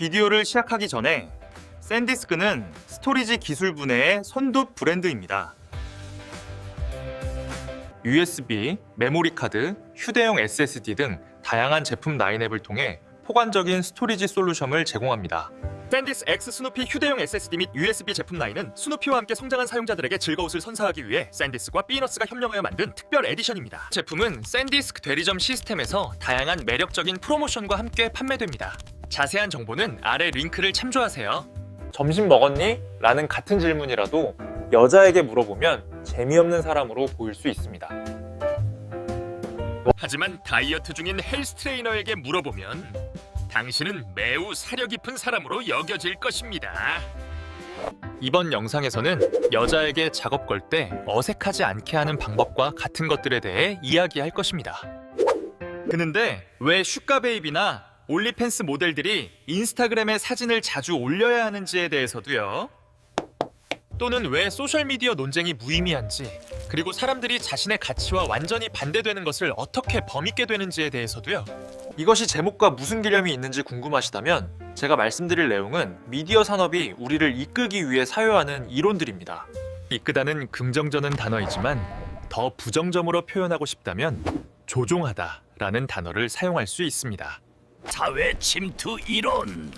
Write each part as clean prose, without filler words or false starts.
비디오를 시작하기 전에 샌디스크는 스토리지 기술 분야의 선두 브랜드입니다. USB, 메모리 카드, 휴대용 SSD 등 다양한 제품 라인업을 통해 포괄적인 스토리지 솔루션을 제공합니다. 샌디스 X 스누피 휴대용 SSD 및 USB 제품 라인은 스누피와 함께 성장한 사용자들에게 즐거움을 선사하기 위해 샌디스크와 피너스가 협력하여 만든 특별 에디션입니다. 제품은 샌디스크 대리점 시스템에서 다양한 매력적인 프로모션과 함께 판매됩니다. 자세한 정보는 아래 링크를 참조하세요. 점심 먹었니? 라는 같은 질문이라도 여자에게 물어보면 재미없는 사람으로 보일 수 있습니다. 하지만 다이어트 중인 헬스 트레이너에게 물어보면 당신은 매우 사려 깊은 사람으로 여겨질 것입니다. 이번 영상에서는 여자에게 작업 걸 때 어색하지 않게 하는 방법과 같은 것들에 대해 이야기할 것입니다. 그런데 왜 슈가베이비나 올리팬스 모델들이 인스타그램에 사진을 자주 올려야 하는지에 대해서도요. 또는 왜 소셜미디어 논쟁이 무의미한지, 그리고 사람들이 자신의 가치와 완전히 반대되는 것을 어떻게 범입게 되는지에 대해서도요. 이것이 제목과 무슨 개념이 있는지 궁금하시다면 제가 말씀드릴 내용은 미디어 산업이 우리를 이끌기 위해 사용하는 이론들입니다. 이끄다는 긍정적인 단어이지만 더 부정적으로 표현하고 싶다면 조종하다 라는 단어를 사용할 수 있습니다. 사회 침투 이론.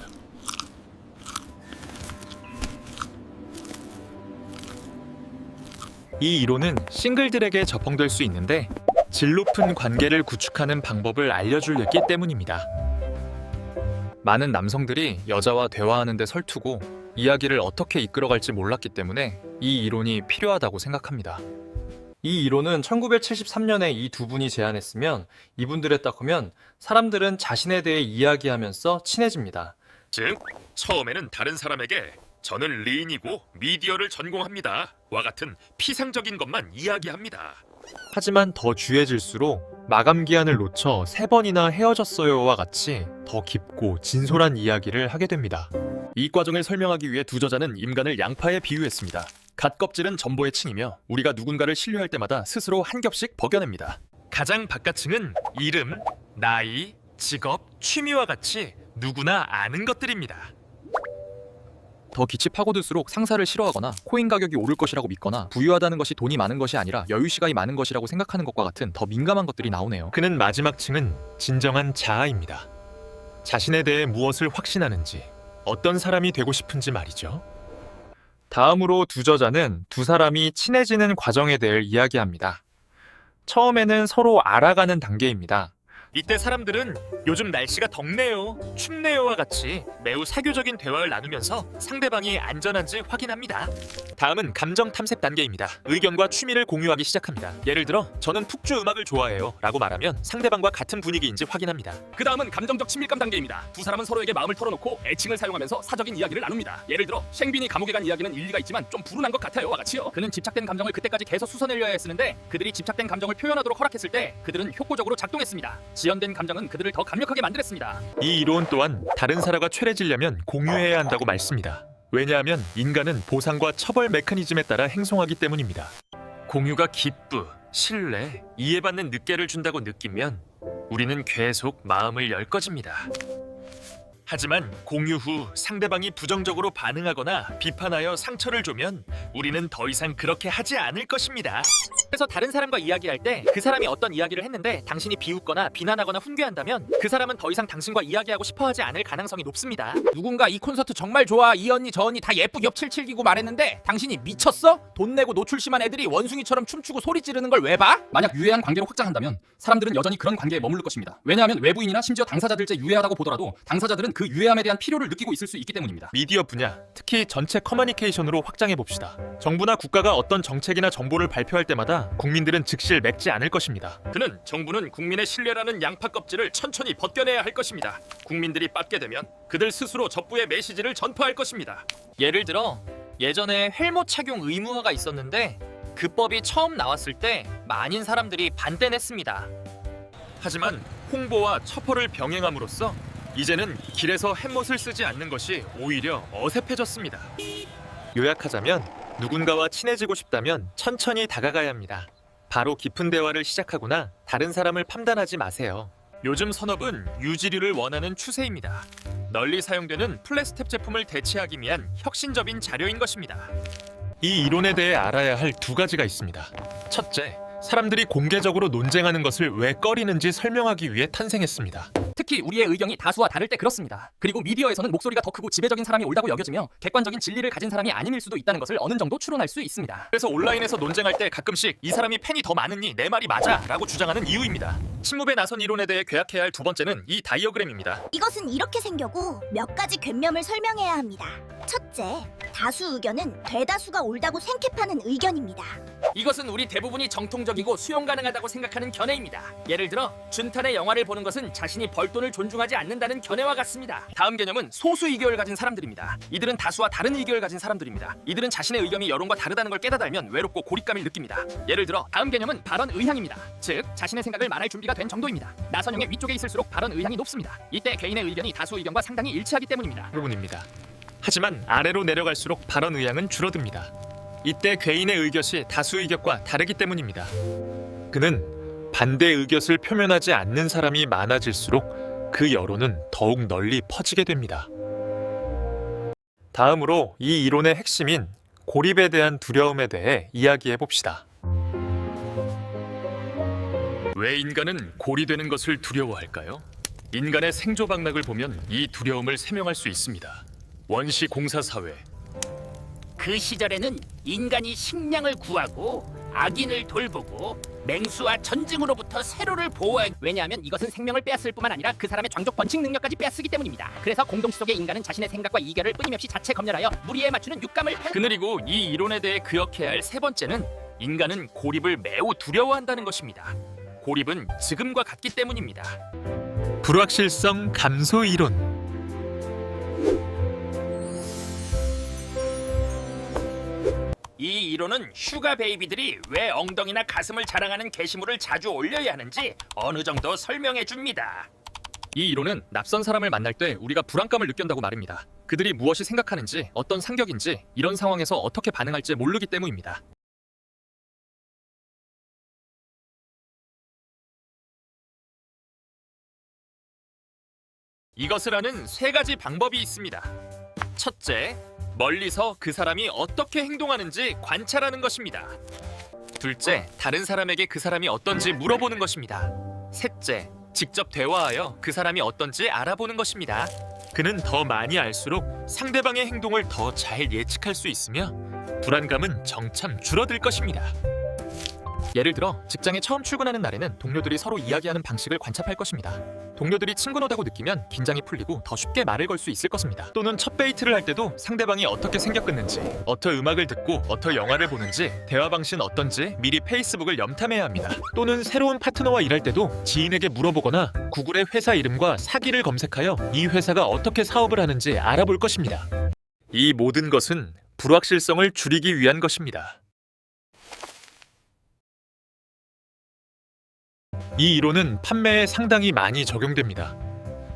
이 이론은 싱글들에게 적용될 수 있는데 질 높은 관계를 구축하는 방법을 알려주려기 때문입니다. 많은 남성들이 여자와 대화하는 데 설투고 이야기를 어떻게 이끌어갈지 몰랐기 때문에 이 이론이 필요하다고 생각합니다. 이 이론은 1973년에 이 두 분이 제안했으면 이분들에 따르면 사람들은 자신에 대해 이야기하면서 친해집니다. 즉, 처음에는 다른 사람에게 저는 리인이고 미디어를 전공합니다 와 같은 피상적인 것만 이야기합니다. 하지만 더 주해질수록 마감 기한을 놓쳐 3번이나 헤어졌어요와 같이 더 깊고 진솔한 이야기를 하게 됩니다. 이 과정을 설명하기 위해 두 저자는 인간을 양파에 비유했습니다. 갓 껍질은 전보의 층이며 우리가 누군가를 신뢰할 때마다 스스로 한 겹씩 버겨냅니다. 가장 바깥층은 이름, 나이, 직업, 취미와 같이 누구나 아는 것들입니다. 더 깊이 파고들수록 상사를 싫어하거나 코인 가격이 오를 것이라고 믿거나 부유하다는 것이 돈이 많은 것이 아니라 여유 시간이 많은 것이라고 생각하는 것과 같은 더 민감한 것들이 나오네요. 그는 마지막 층은 진정한 자아입니다. 자신에 대해 무엇을 확신하는지, 어떤 사람이 되고 싶은지 말이죠. 다음으로 두 저자는 두 사람이 친해지는 과정에 대해 이야기합니다. 처음에는 서로 알아가는 단계입니다. 이때 사람들은 요즘 날씨가 덥네요, 춥네요와 같이 매우 사교적인 대화를 나누면서 상대방이 안전한지 확인합니다. 다음은 감정 탐색 단계입니다. 의견과 취미를 공유하기 시작합니다. 예를 들어 저는 푹주 음악을 좋아해요 라고 말하면 상대방과 같은 분위기인지 확인합니다. 그 다음은 감정적 친밀감 단계입니다. 두 사람은 서로에게 마음을 털어놓고 애칭을 사용하면서 사적인 이야기를 나눕니다. 예를 들어 쉥빈이 감옥에 간 이야기는 일리가 있지만 좀 불운한 것 같아요 와 같이요. 그는 집착된 감정을 그때까지 계속 수선해려야 했었는데 그들이 집착된 감정을 표현하도록 허락했을 때 그들은 효과적으로 작동했습니다. 지연된 감정은 그들을 더 강력하게 만들었습니다. 이 이론 또한 다른 사람과 최애지려면 공유해야 한다고 말씀니다. 왜냐하면 인간은 보상과 처벌 메커니즘에 따라 행동하기 때문입니다. 공유가 기쁘, 신뢰, 이해받는 느낌을 준다고 느끼면 우리는 계속 마음을 열 것입니다. 하지만 공유 후 상대방이 부정적으로 반응하거나 비판하여 상처를 주면 우리는 더 이상 그렇게 하지 않을 것입니다. 그래서 다른 사람과 이야기할 때 그 사람이 어떤 이야기를 했는데 당신이 비웃거나 비난하거나 훈계한다면 그 사람은 더 이상 당신과 이야기하고 싶어하지 않을 가능성이 높습니다. 누군가 이 콘서트 정말 좋아, 이 언니 저 언니 다 예쁘게 엽칠칠기고 말했는데 당신이 미쳤어? 돈 내고 노출 심한 애들이 원숭이처럼 춤추고 소리 지르는 걸 왜 봐? 만약 유해한 관계로 확장한다면 사람들은 여전히 그런 관계에 머무를 것입니다. 왜냐하면 외부인이나 심지어 당사자들째 유해하다고 보더라도 당사자들은 그 유해함에 대한 필요를 느끼고 있을 수 있기 때문입니다. 미디어 분야, 특히 전체 커뮤니케이션으로 확장해 봅시다. 정부나 국가가 어떤 정책이나 정보를 발표할 때마다 국민들은 즉시 맺지 않을 것입니다. 그는 정부는 국민의 신뢰라는 양파 껍질을 천천히 벗겨내야 할 것입니다. 국민들이 빠게 되면 그들 스스로 정부의 메시지를 전파할 것입니다. 예를 들어 예전에 헬멧 착용 의무화가 있었는데 그 법이 처음 나왔을 때 많은 사람들이 반대했습니다. 하지만 홍보와 처벌을 병행함으로써 이제는 길에서 헬멧을 쓰지 않는 것이 오히려 어색해졌습니다. 요약하자면 누군가와 친해지고 싶다면 천천히 다가가야 합니다. 바로 깊은 대화를 시작하거나 다른 사람을 판단하지 마세요. 요즘 산업은 유지류를 원하는 추세입니다. 널리 사용되는 플래스텝 제품을 대체하기 위한 혁신적인 자료인 것입니다. 이 이론에 대해 알아야 할 두 가지가 있습니다. 첫째, 사람들이 공개적으로 논쟁하는 것을 왜 꺼리는지 설명하기 위해 탄생했습니다. 특히 우리의 의견이 다수와 다를 때 그렇습니다. 그리고 미디어에서는 목소리가 더 크고 지배적인 사람이 옳다고 여겨지며 객관적인 진리를 가진 사람이 아님일 수도 있다는 것을 어느 정도 추론할 수 있습니다. 그래서 온라인에서 논쟁할 때 가끔씩 이 사람이 팬이 더 많으니 내 말이 맞아 라고 주장하는 이유입니다. 침묵에 나선 이론에 대해 괴약해야 할 두 번째는 이 다이어그램입니다. 이것은 이렇게 생겨고 몇 가지 괴념을 설명해야 합니다. 첫째, 다수 의견은 대다수가 옳다고 생캡하는 의견입니다. 이것은 우리 대부분이 정통적이고 수용 가능하다고 생각하는 견해입니다. 예를 들어 준탄의 영화를 보는 것은 자신이 벌돈을 존중하지 않는다는 견해와 같습니다. 다음 개념은 소수 이견을 가진 사람들입니다. 이들은 다수와 다른 의견을 가진 사람들입니다. 이들은 자신의 의견이 여론과 다르다는 걸 깨닫아 알면 외롭고 고립감을 느낍니다. 예를 들어 다음 개념은 발언 의향입니다. 즉 자신의 생각을 말할 준비가 된 정도입니다. 나선형의 위쪽에 있을수록 발언 의향이 높습니다. 이때 개인의 의견이 다수 의견과 상당히 일치하기 때문입니다. 부분입니다. 하지만 아래로 내려갈수록 발언 의향은 줄어듭니다. 이때 개인의 의견이 다수 의견과 다르기 때문입니다. 그는 반대 의견을 표현하지 않는 사람이 많아질수록 그 여론은 더욱 널리 퍼지게 됩니다. 다음으로 이 이론의 핵심인 고립에 대한 두려움에 대해 이야기해 봅시다. 왜 인간은 고리되는 것을 두려워할까요? 인간의 생조박락을 보면 이 두려움을 설명할 수 있습니다. 원시 공사 사회, 그 시절에는 인간이 식량을 구하고 악인을 돌보고 맹수와 전증으로부터 세로를 보호하기, 왜냐하면 이것은 생명을 빼앗을 뿐만 아니라 그 사람의 정적 번식 능력까지 빼앗기 때문입니다. 그래서 공동체 속의 인간은 자신의 생각과 이견을 끊임없이 자체 검열하여 무리에 맞추는 육감을 그리고 이 이론에 대해 기억해야 할 세 번째는 인간은 고립을 매우 두려워한다는 것입니다. 고립은 지금과 같기 때문입니다. 불확실성 감소 이론. 이 이론은 슈가 베이비들이 왜 엉덩이나 가슴을 자랑하는 게시물을 자주 올려야 하는지 어느 정도 설명해 줍니다. 이 이론은 낯선 사람을 만날 때 우리가 불안감을 느낀다고 말입니다. 그들이 무엇이 생각하는지, 어떤 상격인지, 이런 상황에서 어떻게 반응할지 모르기 때문입니다. 이것을 하는 세 가지 방법이 있습니다. 첫째, 멀리서 그 사람이 어떻게 행동하는지 관찰하는 것입니다. 둘째, 다른 사람에게 그 사람이 어떤지 물어보는 것입니다. 셋째, 직접 대화하여 그 사람이 어떤지 알아보는 것입니다. 그는 더 많이 알수록 상대방의 행동을 더 잘 예측할 수 있으며 불안감은 정참 줄어들 것입니다. 예를 들어 직장에 처음 출근하는 날에는 동료들이 서로 이야기하는 방식을 관찰할 것입니다. 동료들이 친근하다고 느끼면 긴장이 풀리고 더 쉽게 말을 걸 수 있을 것입니다. 또는 첫 데이트를 할 때도 상대방이 어떻게 생겨 끊는지, 어떤 음악을 듣고 어떤 영화를 보는지, 대화 방식은 어떤지 미리 페이스북을 염탐해야 합니다. 또는 새로운 파트너와 일할 때도 지인에게 물어보거나 구글의 회사 이름과 사기를 검색하여 이 회사가 어떻게 사업을 하는지 알아볼 것입니다. 이 모든 것은 불확실성을 줄이기 위한 것입니다. 이 이론은 판매에 상당히 많이 적용됩니다.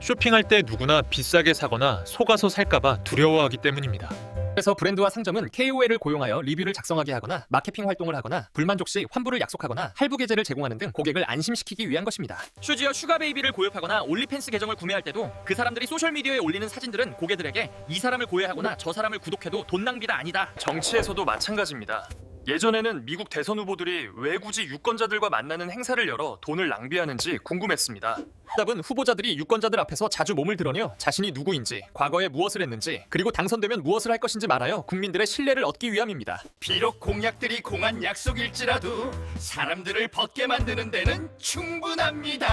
쇼핑할 때 누구나 비싸게 사거나 속아서 살까봐 두려워하기 때문입니다. 그래서 브랜드와 상점은 KOL을 고용하여 리뷰를 작성하게 하거나 마케팅 활동을 하거나 불만족 시 환불을 약속하거나 할부 계좌를 제공하는 등 고객을 안심시키기 위한 것입니다. 슈지어 슈가 베이비를 고용하거나 올리팬스 계정을 구매할 때도 그 사람들이 소셜미디어에 올리는 사진들은 고객들에게 이 사람을 고해하거나 저 사람을 구독해도 돈 낭비다 아니다. 정치에서도 마찬가지입니다. 예전에는 미국 대선 후보들이 왜 굳이 유권자들과 만나는 행사를 열어 돈을 낭비하는지 궁금했습니다. 답은 후보자들이 유권자들 앞에서 자주 몸을 드러내어 자신이 누구인지, 과거에 무엇을 했는지, 그리고 당선되면 무엇을 할 것인지 말하여 국민들의 신뢰를 얻기 위함입니다. 비록 공약들이 공한 약속일지라도 사람들을 벗게 만드는 데는 충분합니다.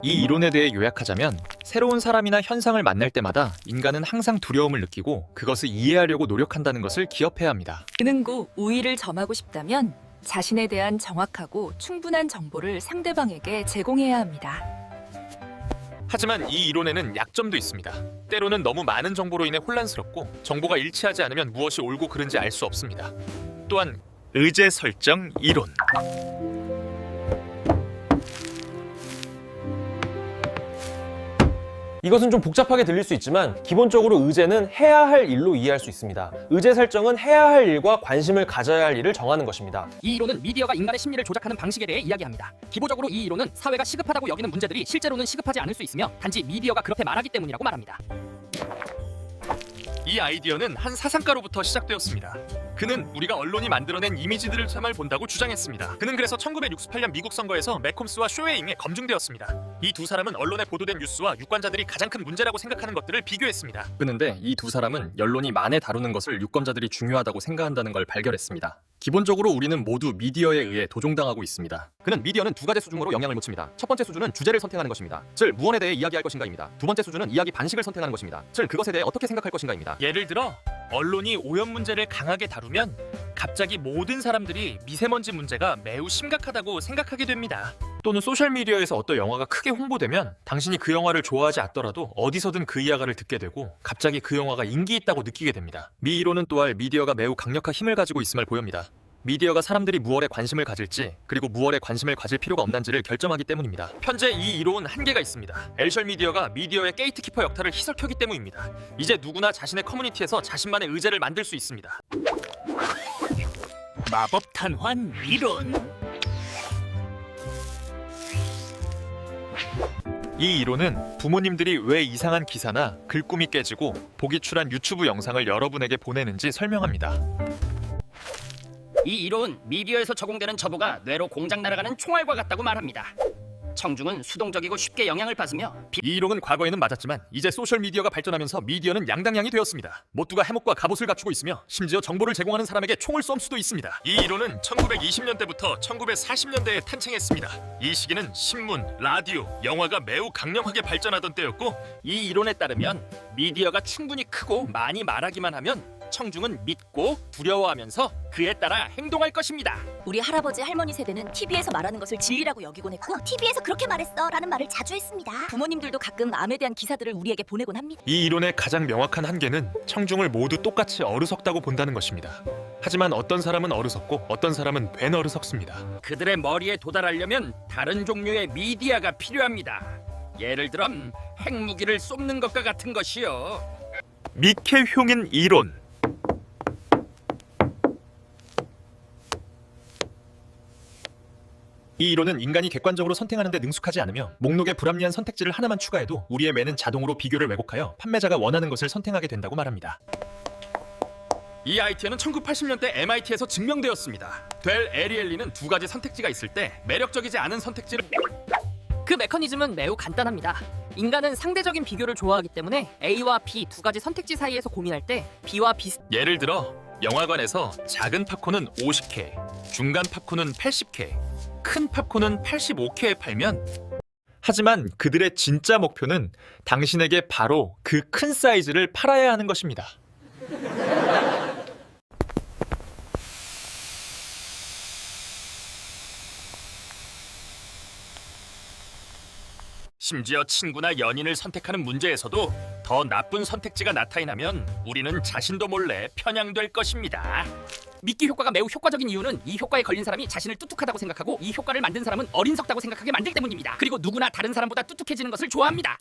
이 이론에 대해 요약하자면 새로운 사람이나 현상을 만날 때마다 인간은 항상 두려움을 느끼고 그것을 이해하려고 노력한다는 것을 기억해야 합니다. 지능고 우위를 점하고 싶다면 자신에 대한 정확하고 충분한 정보를 상대방에게 제공해야 합니다. 하지만 이 이론에는 약점도 있습니다. 때로는 너무 많은 정보로 인해 혼란스럽고 정보가 일치하지 않으면 무엇이 옳고 그른지 알 수 없습니다. 또한 의제 설정 이론. 이것은 좀 복잡하게 들릴 수 있지만 기본적으로 의제는 해야 할 일로 이해할 수 있습니다. 의제 설정은 해야 할 일과 관심을 가져야 할 일을 정하는 것입니다. 이 이론은 미디어가 인간의 심리를 조작하는 방식에 대해 이야기합니다. 기본적으로 이 이론은 사회가 시급하다고 여기는 문제들이 실제로는 시급하지 않을 수 있으며 단지 미디어가 그렇게 말하기 때문이라고 말합니다. 이 아이디어는 한 사상가로부터 시작되었습니다. 그는 우리가 언론이 만들어낸 이미지들을 참을 본다고 주장했습니다. 그는 그래서 1968년 미국 선거에서 맥콤스와 쇼웨잉에 검증되었습니다. 이 두 사람은 언론에 보도된 뉴스와 유권자들이 가장 큰 문제라고 생각하는 것들을 비교했습니다. 그런데 이 두 사람은 연론이 많이 다루는 것을 유권자들이 중요하다고 생각한다는 걸 발견했습니다. 기본적으로 우리는 모두 미디어에 의해 도종당하고 있습니다. 그는 미디어는 두 가지 수준으로 영향을 미칩니다. 첫 번째 수준은 주제를 선택하는 것입니다. 즉 무언에 대해 이야기할 것인가입니다. 두 번째 수준은 이야기 방식을 선택하는 것입니다. 즉 그것에 대해 어떻게 생각할 것인가입니다. 예를 들어 언론이 오염 문제를 강하게 다루면 갑자기 모든 사람들이 미세먼지 문제가 매우 심각하다고 생각하게 됩니다. 또는 소셜미디어에서 어떤 영화가 크게 홍보되면 당신이 그 영화를 좋아하지 않더라도 어디서든 그 이야기를 듣게 되고 갑자기 그 영화가 인기 있다고 느끼게 됩니다. 미 이론은 또한 미디어가 매우 강력한 힘을 가지고 있음을 보입니다. 미디어가 사람들이 무엇에 관심을 가질지 그리고 무엇에 관심을 가질 필요가 없는지를 결정하기 때문입니다. 현재 이 이론은 한계가 있습니다. 엘셜 미디어가 미디어의 게이트키퍼 역할을 희석하기 때문입니다. 이제 누구나 자신의 커뮤니티에서 자신만의 의제를 만들 수 있습니다. 마법 탄환 이론. 이 이론은 부모님들이 왜 이상한 기사나 글꿈이 깨지고 보기 출한 유튜브 영상을 여러분에게 보내는지 설명합니다. 이 이론 미디어에서 적용되는 저보가 뇌로 공장 날아가는 총알과 같다고 말합니다. 청중은 수동적이고 쉽게 영향을 받으며 이 이론은 과거에는 맞았지만 이제 소셜미디어가 발전하면서 미디어는 양당향이 되었습니다. 모두가 해목과 갑옷을 갖추고 있으며 심지어 정보를 제공하는 사람에게 총을 쏨 수도 있습니다. 이 이론은 1920년대부터 1940년대에 탄생했습니다. 이 시기는 신문, 라디오, 영화가 매우 강력하게 발전하던 때였고 이 이론에 따르면 미디어가 충분히 크고 많이 말하기만 하면 청중은 믿고 두려워하면서 그에 따라 행동할 것입니다. 우리 할아버지 할머니 세대는 TV에서 말하는 것을 진리라고 여기곤 했고 TV에서 그렇게 말했어 라는 말을 자주 했습니다. 부모님들도 가끔 암에 대한 기사들을 우리에게 보내곤 합니다. 이 이론의 가장 명확한 한계는 청중을 모두 똑같이 어리석다고 본다는 것입니다. 하지만 어떤 사람은 어리석고 어떤 사람은 벤 어리석습니다. 그들의 머리에 도달하려면 다른 종류의 미디어가 필요합니다. 예를 들어 핵무기를 쏟는 것과 같은 것이요. 미켈 흉인 이론. 이 이론은 인간이 객관적으로 선택하는 데 능숙하지 않으며 목록에 불합리한 선택지를 하나만 추가해도 우리의 뇌는 자동으로 비교를 왜곡하여 판매자가 원하는 것을 선택하게 된다고 말합니다. 이 아이디어는 1980년대 MIT에서 증명되었습니다. 델 에리엘리는 두 가지 선택지가 있을 때 매력적이지 않은 선택지를 그 메커니즘은 매우 간단합니다. 인간은 상대적인 비교를 좋아하기 때문에 A와 B 두 가지 선택지 사이에서 고민할 때 B와 비슷 예를 들어 영화관에서 작은 팝콘은 50개, 중간 팝콘은 80개, 큰 팝콘은 85개에 팔면 하지만 그들의 진짜 목표는 당신에게 바로 그 큰 사이즈를 팔아야 하는 것입니다. 심지어 친구나 연인을 선택하는 문제에서도 더 나쁜 선택지가 나타나면 우리는 자신도 몰래 편향될 것입니다. 믿기 효과가 매우 효과적인 이유는 이 효과에 걸린 사람이 자신을 뚜툭하다고 생각하고 이 효과를 만든 사람은 어린석다고 생각하게 만들기 때문입니다. 그리고 누구나 다른 사람보다 뚜툭해지는 것을 좋아합니다.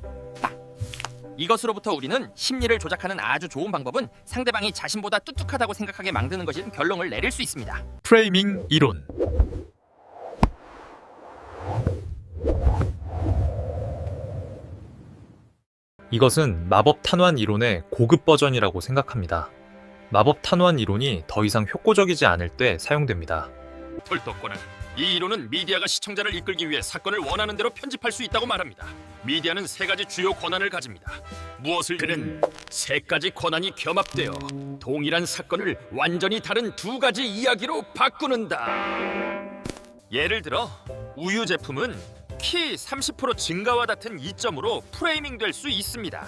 이것으로부터 우리는 심리를 조작하는 아주 좋은 방법은 상대방이 자신보다 뚜툭하다고 생각하게 만드는 것인 결론을 내릴 수 있습니다. 프레이밍 이론. 이것은 마법 탄환 이론의 고급 버전이라고 생각합니다. 마법 탄환 이론이 더 이상 효과적이지 않을 때 사용됩니다. 톨떡권은 이 이론은 미디어가 시청자를 이끌기 위해 사건을 원하는 대로 편집할 수 있다고 말합니다. 미디어는 세 가지 주요 권한을 가집니다. 무엇을 그는 세 가지 권한이 겸합되어 동일한 사건을 완전히 다른 두 가지 이야기로 바꾸는다. 예를 들어 우유 제품은 키 30% 증가와 같은 이점으로 프레이밍 될 수 있습니다.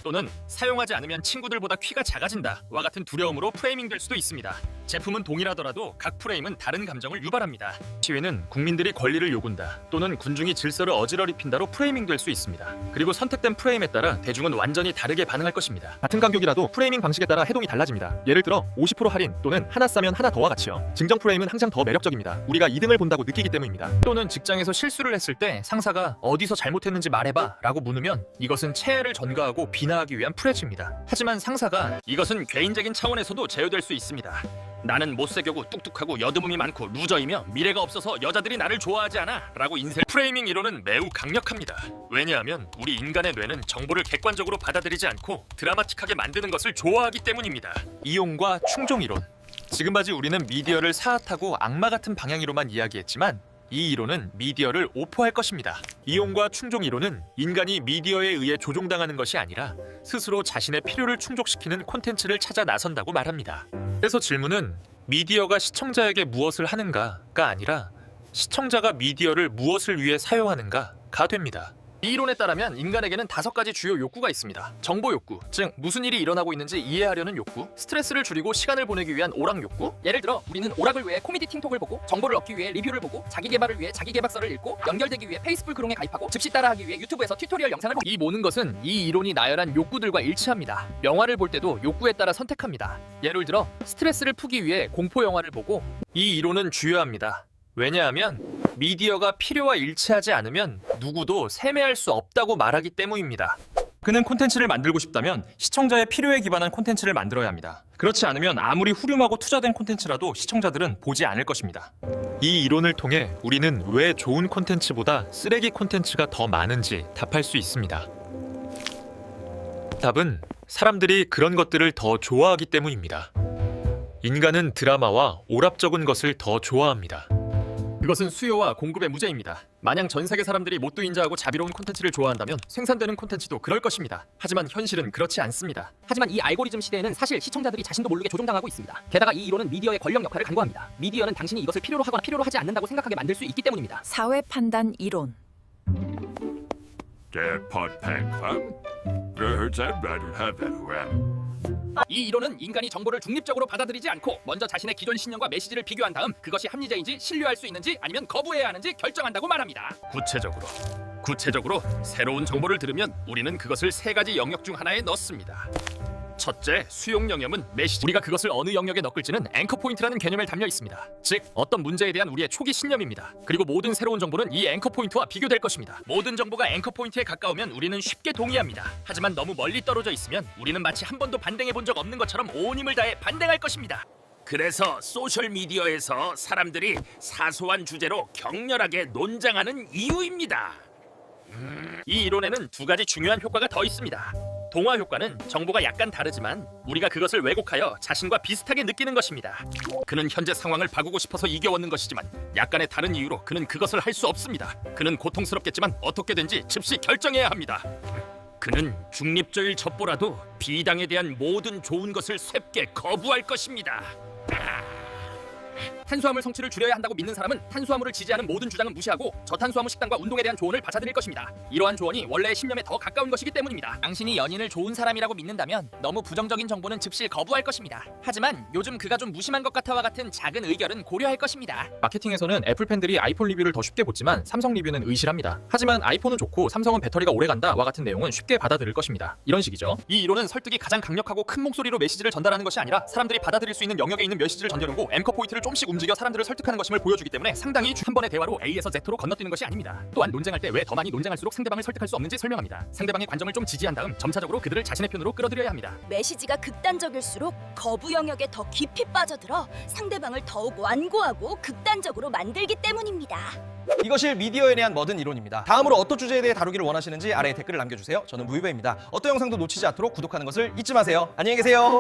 또는 사용하지 않으면 친구들보다 키가 작아진다와 같은 두려움으로 프레이밍될 수도 있습니다. 제품은 동일하더라도 각 프레임은 다른 감정을 유발합니다. 시위는 국민들이 권리를 요군다 또는 군중이 질서를 어지러리핀다로 프레이밍될 수 있습니다. 그리고 선택된 프레임에 따라 대중은 완전히 다르게 반응할 것입니다. 같은 간격이라도 프레이밍 방식에 따라 해동이 달라집니다. 예를 들어 50% 할인 또는 하나 싸면 하나 더와 같이요. 증정 프레임은 항상 더 매력적입니다. 우리가 이등을 본다고 느끼기 때문입니다. 또는 직장에서 실수를 했을 때 상사가 어디서 잘못했는지 말해봐 라고 물으면 이것은 체해를 전가하고 비난하기 위한 프레즈입니다. 하지만 상사가 이것은 개인적인 차원에서도 제어될 수 있습니다. 나는 못생겨고 뚝뚝하고 여드름이 많고 루저이며 미래가 없어서 여자들이 나를 좋아하지 않아 라고 인생 프레이밍 이론은 매우 강력합니다. 왜냐하면 우리 인간의 뇌는 정보를 객관적으로 받아들이지 않고 드라마틱하게 만드는 것을 좋아하기 때문입니다. 이용과 충종 이론. 지금까지 우리는 미디어를 사악하고 악마 같은 방향으로만 이야기했지만 이 이론은 미디어를 오포할 것입니다. 이용과 충종 이론은 인간이 미디어에 의해 조종당하는 것이 아니라 스스로 자신의 필요를 충족시키는 콘텐츠를 찾아 나선다고 말합니다. 그래서 질문은 미디어가 시청자에게 무엇을 하는가가 아니라 시청자가 미디어를 무엇을 위해 사용하는가가 됩니다. 이 이론에 따르면 인간에게는 5가지 주요 욕구가 있습니다. 정보 욕구, 즉 무슨 일이 일어나고 있는지 이해하려는 욕구, 스트레스를 줄이고 시간을 보내기 위한 오락 욕구. 예를 들어 우리는 오락을 위해 코미디 팅톡을 보고 정보를 얻기 위해 리뷰를 보고 자기 개발을 위해 자기 개발서를 읽고 연결되기 위해 페이스북 그룹에 가입하고 즉시 따라하기 위해 유튜브에서 튜토리얼 영상을 보고 이 모든 것은 이 이론이 나열한 욕구들과 일치합니다. 영화를 볼 때도 욕구에 따라 선택합니다. 예를 들어 스트레스를 푸기 위해 공포 영화를 보고 이 이론은 주요합니다. 왜냐하면 미디어가 필요와 일치하지 않으면 누구도 세매할 수 없다고 말하기 때문입니다. 그는 콘텐츠를 만들고 싶다면 시청자의 필요에 기반한 콘텐츠를 만들어야 합니다. 그렇지 않으면 아무리 후렴하고 투자된 콘텐츠라도 시청자들은 보지 않을 것입니다. 이 이론을 통해 우리는 왜 좋은 콘텐츠보다 쓰레기 콘텐츠가 더 많은지 답할 수 있습니다. 답은 사람들이 그런 것들을 더 좋아하기 때문입니다. 인간은 드라마와 오랍적은 것을 더 좋아합니다. 그것은 수요와 공급의 무죄입니다. 마냥 전 세계 사람들이 못두인자하고 자비로운 콘텐츠를 좋아한다면 생산되는 콘텐츠도 그럴 것입니다. 하지만 현실은 그렇지 않습니다. 하지만 이 알고리즘 시대에는 사실 시청자들이 자신도 모르게 조종당하고 있습니다. 게다가 이 이론은 미디어의 권력 역할을 간과합니다. 미디어는 당신이 이것을 필요로 하거나 필요로 하지 않는다고 생각하게 만들 수 있기 때문입니다. 사회 판단 이론. 이 이론은 인간이 정보를 중립적으로 받아들이지 않고 먼저 자신의 기존 신념과 메시지를 비교한 다음 그것이 합리적인지 신뢰할 수 있는지 아니면 거부해야 하는지 결정한다고 말합니다. 구체적으로 새로운 정보를 들으면 우리는 그것을 3가지 영역 중 하나에 넣습니다. 첫째, 수용 영역은 메시지. 우리가 그것을 어느 영역에 넣을지는 앵커 포인트라는 개념에 담려 있습니다. 즉, 어떤 문제에 대한 우리의 초기 신념입니다. 그리고 모든 새로운 정보는 이 앵커 포인트와 비교될 것입니다. 모든 정보가 앵커 포인트에 가까우면 우리는 쉽게 동의합니다. 하지만 너무 멀리 떨어져 있으면 우리는 마치 한 번도 반등해 본 적 없는 것처럼 온 힘을 다해 반등할 것입니다. 그래서 소셜 미디어에서 사람들이 사소한 주제로 격렬하게 논쟁하는 이유입니다. 이 이론에는 2가지 중요한 효과가 더 있습니다. 동화 효과는 정보가 약간 다르지만 우리가 그것을 왜곡하여 자신과 비슷하게 느끼는 것입니다. 그는 현재 상황을 바꾸고 싶어서 이겨왔는 것이지만 약간의 다른 이유로 그는 그것을 할 수 없습니다. 그는 고통스럽겠지만 어떻게 된지 즉시 결정해야 합니다. 그는 중립적일 첩보라도 비당에 대한 모든 좋은 것을 쇳게 거부할 것입니다. 탄수화물 성취를 줄여야 한다고 믿는 사람은 탄수화물을 지지하는 모든 주장은 무시하고 저탄수화물 식단과 운동에 대한 조언을 받아들일 것입니다. 이러한 조언이 원래의 신념에 더 가까운 것이기 때문입니다. 당신이 연인을 좋은 사람이라고 믿는다면 너무 부정적인 정보는 즉시 거부할 것입니다. 하지만 요즘 그가 좀 무심한 것 같아와 같은 작은 의견은 고려할 것입니다. 마케팅에서는 애플 팬들이 아이폰 리뷰를 더 쉽게 보지만 삼성 리뷰는 의실합니다. 하지만 아이폰은 좋고 삼성은 배터리가 오래간다와 같은 내용은 쉽게 받아들일 것입니다. 이런 식이죠. 이 이론은 설득이 가장 강력하고 큰 목소리로 메시지를 전달하는 것이 아니라 사람들이 받아들일 수 있는 영역에 있는 메시지를 전달하고 앵커 포인트를 조금씩 움직여 사람들을 설득하는 것임을 보여주기 때문에 상당히 한 번의 대화로 A에서 Z로 건너뛰는 것이 아닙니다. 또한 논쟁할 때 왜 더 많이 논쟁할수록 상대방을 설득할 수 없는지 설명합니다. 상대방의 관점을 좀 지지한 다음 점차적으로 그들을 자신의 편으로 끌어들여야 합니다. 메시지가 극단적일수록 거부 영역에 더 깊이 빠져들어 상대방을 더욱 완고하고 극단적으로 만들기 때문입니다. 이것이 미디어에 대한 머든 이론입니다. 다음으로 어떤 주제에 대해 다루기를 원하시는지 아래에 댓글을 남겨주세요. 저는 무유배입니다. 어떤 영상도 놓치지 않도록 구독하는 것을 잊지 마세요. 안녕히 계세요.